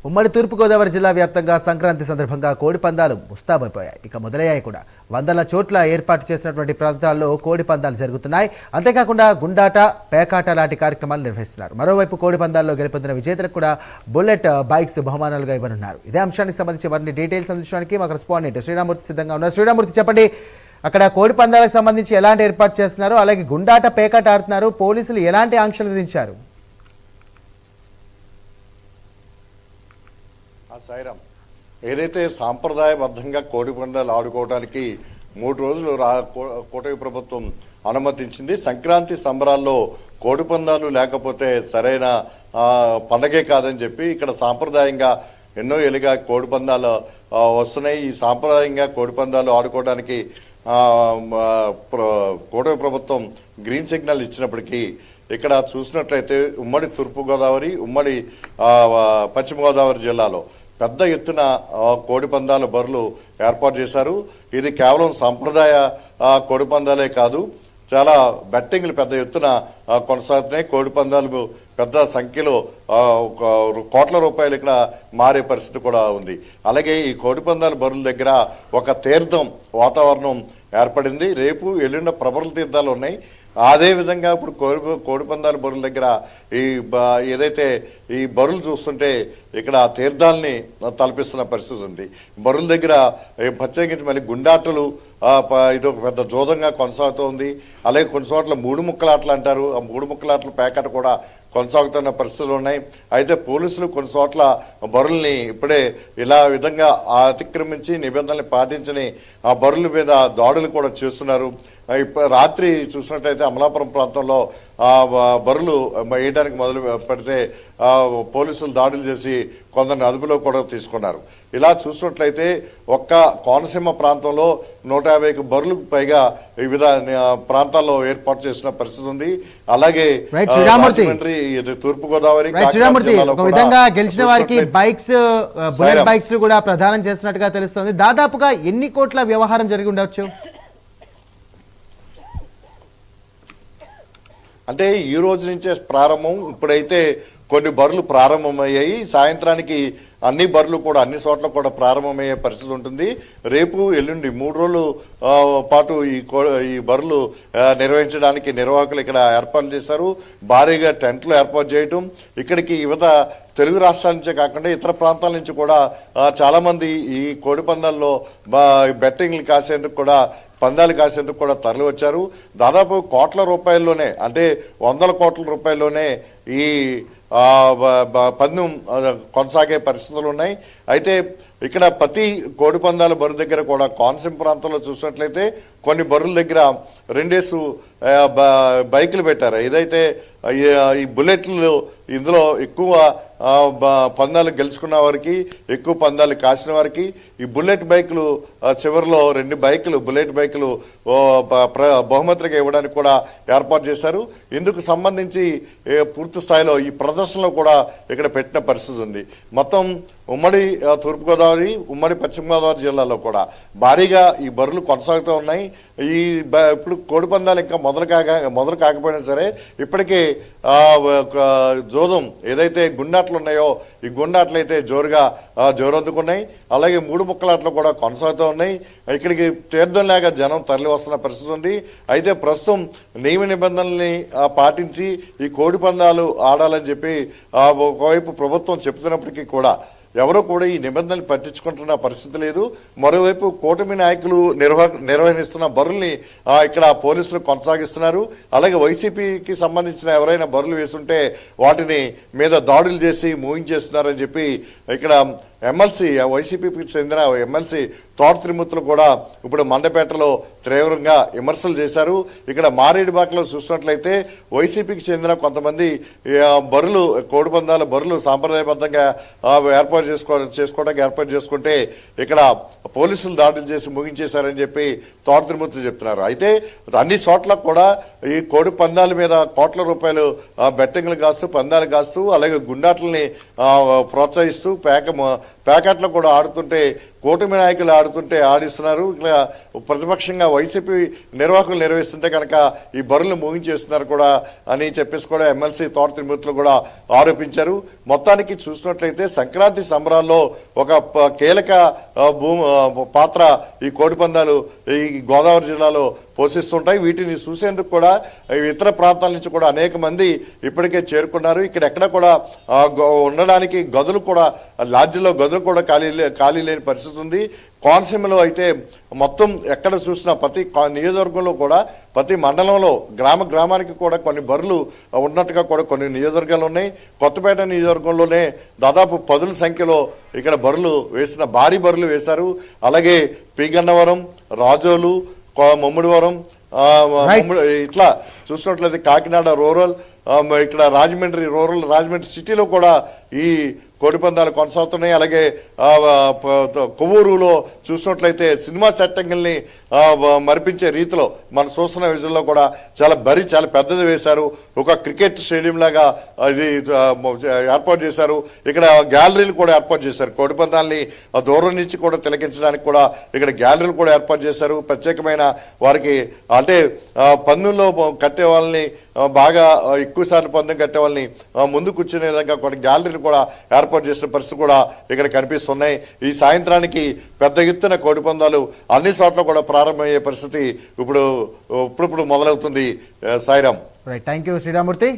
ఉమ్మడి తూర్పుగోదావరి జిల్లా వ్యాప్తంగా సంక్రాంతి సందర్భంగా కోడి పందాలు ముస్తాబైపోయాయి. ఇక మొదలయ్యాయి కూడా. వందల చోట్ల ఏర్పాటు చేసినటువంటి ప్రాంతాల్లో కోడి పందాలు జరుగుతున్నాయి. అంతేకాకుండా గుండాట, పేకాట లాంటి కార్యక్రమాలు నిర్వహిస్తున్నారు. మరోవైపు కోడి పందాల్లో గెలుపొందిన విజేతలకు కూడా బుల్లెట్ బైక్స్ బహుమానాలుగా ఇవ్వనున్నారు. ఇదే అంశానికి సంబంధించి మరిన్ని డీటెయిల్స్ అందించడానికి మాకు రెస్పాండెంట్ శ్రీరామూర్తి సిద్ధంగా ఉన్నారు. శ్రీరామూర్తి, చెప్పండి, అక్కడ కోడి పందాలకు సంబంధించి ఎలాంటి ఏర్పాటు చేస్తున్నారు, అలాగే గుండాట, పేకాట ఆడుతున్నారు, పోలీసులు ఎలాంటి ఆంక్షలు విధించారు? సాయిరామ్, ఏదైతే సాంప్రదాయబద్ధంగా కోడి పందాలు ఆడుకోవడానికి 3 రోజులు కూటమి ప్రభుత్వం అనుమతించింది. సంక్రాంతి సంబరాల్లో కోడి పందాలు లేకపోతే సరైన పండగే కాదని చెప్పి ఇక్కడ సాంప్రదాయంగా ఎన్నో ఏళ్ళుగా కోడి పందాలు వస్తున్నాయి. ఈ సాంప్రదాయంగా కోడి పందాలు ఆడుకోవడానికి కూటమి ప్రభుత్వం గ్రీన్ సిగ్నల్ ఇచ్చినప్పటికీ ఇక్కడ చూసినట్లయితే ఉమ్మడి తూర్పుగోదావరి, ఉమ్మడి పశ్చిమ గోదావరి జిల్లాలో పెద్ద ఎత్తున కోడి పందాల బరులు ఏర్పాటు చేశారు. ఇది కేవలం సాంప్రదాయ కోడి పందాలే కాదు, చాలా బెట్టింగ్లు పెద్ద ఎత్తున కొనసాగుతున్నాయి. కోడి పందాలు పెద్ద సంఖ్యలో కోట్ల రూపాయలు ఇక్కడ మారే పరిస్థితి కూడా ఉంది. అలాగే ఈ కోడి పందాల బరుల దగ్గర ఒక తీర్థం వాతావరణం ఏర్పడింది. రేపు ఎల్లుండ ప్రభల తీర్థాలు ఉన్నాయి. అదే విధంగా ఇప్పుడు కోడి పందాల బరుల దగ్గర ఏదైతే ఈ బరులు చూస్తుంటే ఇక్కడ తీర్థాలని తలపిస్తున్న పరిస్థితి ఉంది. బరుల దగ్గర ప్రత్యేకించి మళ్ళీ గుండాటలు ఇది ఒక పెద్ద జోదంగా కొనసాగుతోంది. అలాగే కొన్ని చోట్ల 3 ముక్కలాటలు అంటారు. ఆ 3 ముక్కలాటలు ప్యాకెట్ కూడా కొనసాగుతున్న పరిస్థితులు ఉన్నాయి. అయితే పోలీసులు కొన్ని చోట్ల బరుల్ని ఇప్పుడే ఇలా విధంగా అతిక్రమించి నిబంధనలు పాటించని ఆ బరుల మీద దాడులు కూడా చేస్తున్నారు. రాత్రి చూసినట్టయితే అమలాపురం ప్రాంతంలో బరులు వేయడానికి మొదలు పెడితే పోలీసులు దాడులు చేసి కొందరిని అదుపులో కూడా తీసుకున్నారు. ఇలా చూసినట్లయితే ఒక్క కోనసీమ ప్రాంతంలో 150 బరులకు పైగా వివిధ ప్రాంతాల్లో ఏర్పాటు చేసిన పరిస్థితి ఉంది. అలాగే తూర్పుగోదావరి విధంగా గెలిచిన వారికి బైక్స్, బుల్లెట్ బైక్స్ కూడా ప్రదానం చేస్తున్నట్టుగా తెలుస్తుంది. దాదాపుగా ఎన్ని కోట్ల వ్యవహారం జరిగి ఉండవచ్చు? అంటే ఈ రోజు నుంచే ప్రారంభం. ఇప్పుడైతే కొన్ని బరులు ప్రారంభమయ్యాయి. సాయంత్రానికి అన్ని బరులు కూడా అన్ని చోట్ల కూడా ప్రారంభమయ్యే పరిస్థితి ఉంటుంది. రేపు ఎల్లుండి 3 రోజులు పాటు ఈ బరులు నిర్వహించడానికి నిర్వాహకులు ఇక్కడ ఏర్పాట్లు చేశారు. భారీగా టెంట్లు ఏర్పాటు చేయటం, ఇక్కడికి యువత తెలుగు రాష్ట్రాల నుంచే కాకుండా ఇతర ప్రాంతాల నుంచి కూడా చాలా మంది ఈ కోడి పందాల్లో బెట్టింగ్లు కాసేందుకు కూడా, పందాలు కాసేందుకు కూడా తరలి వచ్చారు. దాదాపు కోట్ల రూపాయల్లోనే, అంటే 100 కోట్ల రూపాయల్లోనే ఈ పందెం కొనసాగే పరిస్థితులు ఉన్నాయి. అయితే ఇక్కడ ప్రతి కోడి పందాల బరువు దగ్గర కూడా కోనసీమ ప్రాంతంలో చూసినట్లయితే కొన్ని బరువుల దగ్గర 2 బైకులు పెట్టారు. ఏదైతే ఈ బుల్లెట్లు, ఇందులో ఎక్కువ పందాలు గెలుచుకున్న వారికి, ఎక్కువ పందాలు కాసిన వారికి ఈ బుల్లెట్ బైకులు చివరిలో 2 బైకులు, బుల్లెట్ బైకులు బహుమతిగా ఇవ్వడానికి కూడా ఏర్పాటు చేశారు. ఇందుకు సంబంధించి పూర్తి స్థాయిలో ఈ ప్రదర్శనలో కూడా ఇక్కడ పెట్టిన పరిస్థితి ఉంది. మొత్తం ఉమ్మడి తూర్పుగోదావరి, ఉమ్మడి పశ్చిమ గోదావరి జిల్లాలో కూడా భారీగా ఈ బరులు కొనసాగుతూ ఉన్నాయి. ఇప్పుడు కోడి పందాలు ఇంకా మొదలు కాకపోయినా సరే ఇప్పటికే జోదం ఏదైతే గుండాట్లు ఉన్నాయో ఈ గుండాట్లు అయితే జోరందుకున్నాయి. అలాగే 3 ముక్కలాట్లు కూడా కొనసాగుతూ ఉన్నాయి. ఇక్కడికి తీర్థం లేక జనం తరలి వస్తున్న పరిస్థితి ఉంది. అయితే ప్రస్తుతం నియమ నిబంధనల్ని పాటించి ఈ కోడి పందాలు ఆడాలని చెప్పి ఒకవైపు ప్రభుత్వం చెప్తున్నప్పటికీ కూడా ఎవరో కూడా ఈ నిబంధనలు పట్టించుకుంటున్న పరిస్థితి లేదు. మరోవైపు కూటమి నాయకులు నిర్వహిస్తున్న బరుల్ని ఇక్కడ పోలీసులు కొనసాగిస్తున్నారు. అలాగే వైసీపీకి సంబంధించిన ఎవరైనా బరులు వేస్తుంటే వాటిని మీద దాడులు చేసి మూయించేస్తున్నారని చెప్పి ఇక్కడ ఎమ్మెల్సీ, వైసీపీకి చెందిన ఎమ్మెల్సీ తోట త్రిమూర్తులు కూడా ఇప్పుడు మండపేటలో తీవ్రంగా విమర్శలు చేశారు. ఇక్కడ మారేడుబాకలో చూసినట్లయితే వైసీపీకి చెందిన కొంతమంది బరులు, కోడి పందాల బరులు సాంప్రదాయబద్ధంగా ఏర్పాటు చేసుకోవడానికి ఏర్పాటు చేసుకుంటే ఇక్కడ పోలీసులు దాడులు చేసి ముగించేశారని చెప్పి తోట త్రిమూర్తులు చెప్తున్నారు. అయితే అన్ని చోట్ల కూడా ఈ కోడి పందాల మీద కోట్ల రూపాయలు బెట్టింగ్లు కాస్తూ, పందాలు కాస్తూ, అలాగే గుండాట్లని ప్రోత్సహిస్తూ ప్యాకెట్లు కూడా ఆడుతుంటే కూటమి నాయకులు ఆడిస్తున్నారు. ఇక్కడ ప్రతిపక్షంగా వైసీపీ నిర్వాహకులు నిర్వహిస్తుంటే కనుక ఈ బరులు ముగించేస్తున్నారు కూడా అని చెప్పేసి కూడా ఎమ్మెల్సీ తోట త్రిమూర్తులు కూడా ఆరోపించారు. మొత్తానికి చూసినట్లయితే సంక్రాంతి సంబరాల్లో ఒక కీలక పాత్ర ఈ కోడిపందాలు ఈ గోదావరి జిల్లాలో పోషిస్తుంటాయి. వీటిని చూసేందుకు కూడా ఇతర ప్రాంతాల నుంచి కూడా అనేక మంది ఇప్పటికే చేరుకున్నారు. ఇక్కడ ఎక్కడ కూడా ఉండడానికి గదులు కూడా లాడ్జిలో గదులు కూడా ఖాళీ లేని పరిస్థితి ఉంది. కోనసీమలో అయితే మొత్తం ఎక్కడ చూసినా ప్రతి నియోజకవర్గంలో కూడా ప్రతి మండలంలో గ్రామానికి కూడా కొన్ని బరులు ఉన్నట్టుగా కూడా కొన్ని నియోజకవర్గాలు ఉన్నాయి. కొత్తపేట నియోజకవర్గంలోనే దాదాపు 10ల సంఖ్యలో ఇక్కడ భారీ బరులు వేశారు. అలాగే పీగన్నవరం, రాజోలు, ముమ్మిడివరం, ఇట్లా చూసినట్లయితే కాకినాడ రూరల్, ఇక్కడ రాజమండ్రి సిటీలో కూడా ఈ కోడిపందాలు కొనసాగుతున్నాయి. అలాగే కొవ్వూరులో చూసినట్లయితే సినిమా సెట్టింగ్ని మరిపించే రీతిలో మనం చూస్తున్న విజుల్లో కూడా చాలా పెద్దది వేశారు. ఒక క్రికెట్ స్టేడియం లాగా ఇది ఏర్పాటు చేశారు. ఇక్కడ గ్యాలరీలు కూడా ఏర్పాటు చేశారు. కోడిపందాలని దూరం నుంచి కూడా తిలకించడానికి కూడా ఇక్కడ గ్యాలరీలు కూడా ఏర్పాటు చేశారు. ప్రత్యేకమైన వారికి అంటే పందెంలో కట్టే వాళ్ళని బాగా ఎక్కువ సార్లు పందెం కట్టే వాళ్ళని ముందు కూర్చునే విధంగా కొన్ని గ్యాలరీలు కూడా ఏర్పాటు చేసిన పరిస్థితి కూడా ఇక్కడ కనిపిస్తున్నాయి. ఈ సాయంత్రానికి పెద్ద ఎత్తున కోడిపందాలు అన్ని చోట్ల కూడా ప్రారంభమయ్యే పరిస్థితి ఇప్పుడు మొదలవుతుంది. Sairam. Right, thank you Sriramurthy.